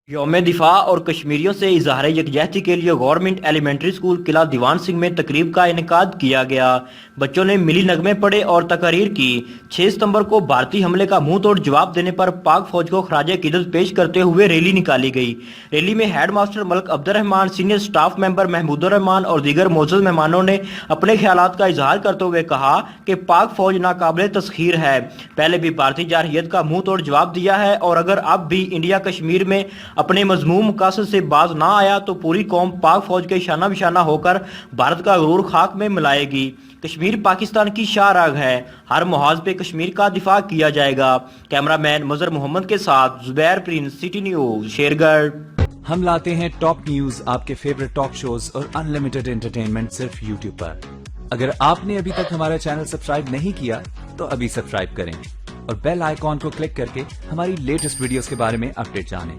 یوم دفاع اور کشمیریوں سے اظہار یکجہتی کے لیے گورنمنٹ ایلیمنٹری اسکول قلعہ دیوان سنگھ میں تقریب کا انعقاد کیا گیا۔ بچوں نے ملی نغمے پڑھے اور تقاریر کی۔ 6 ستمبر کو بھارتی حملے کا منہ توڑ جواب دینے پر پاک فوج کو خراج عقیدت پیش کرتے ہوئے ریلی نکالی گئی۔ ریلی میں ہیڈ ماسٹر ملک عبد الرحمان، سینئر سٹاف ممبر محمود الرحمان اور دیگر معزز مہمانوں نے اپنے خیالات کا اظہار کرتے ہوئے کہا کہ پاک فوج ناقابل تسخیر ہے، پہلے بھی بھارتی جارحیت کا منہ توڑ جواب دیا ہے، اور اگر اب بھی انڈیا کشمیر میں اپنے مذموم مقاصد سے باز نہ آیا تو پوری قوم پاک فوج کے شانہ بشانہ ہو کر بھارت کا غرور خاک میں ملائے گی۔ کشمیر پاکستان کی شاہ راگ ہے، ہر محاذ پہ کشمیر کا دفاع کیا جائے گا۔ کیمرہ مین مظہر محمد کے ساتھ زبیر پرنس، سٹی نیوز، شیر گڑھ۔ ہم لاتے ہیں ٹاپ نیوز، آپ کے فیورٹ ٹاک شوز اور انلمیٹڈ انٹرٹینمنٹ صرف یوٹیوب پر۔ اگر آپ نے ابھی تک ہمارا چینل سبسکرائب نہیں کیا تو ابھی سبسکرائب کریں اور بیل آئیکن کو کلک کر کے ہماری لیٹسٹ ویڈیوز کے بارے میں اپڈیٹ جانیں۔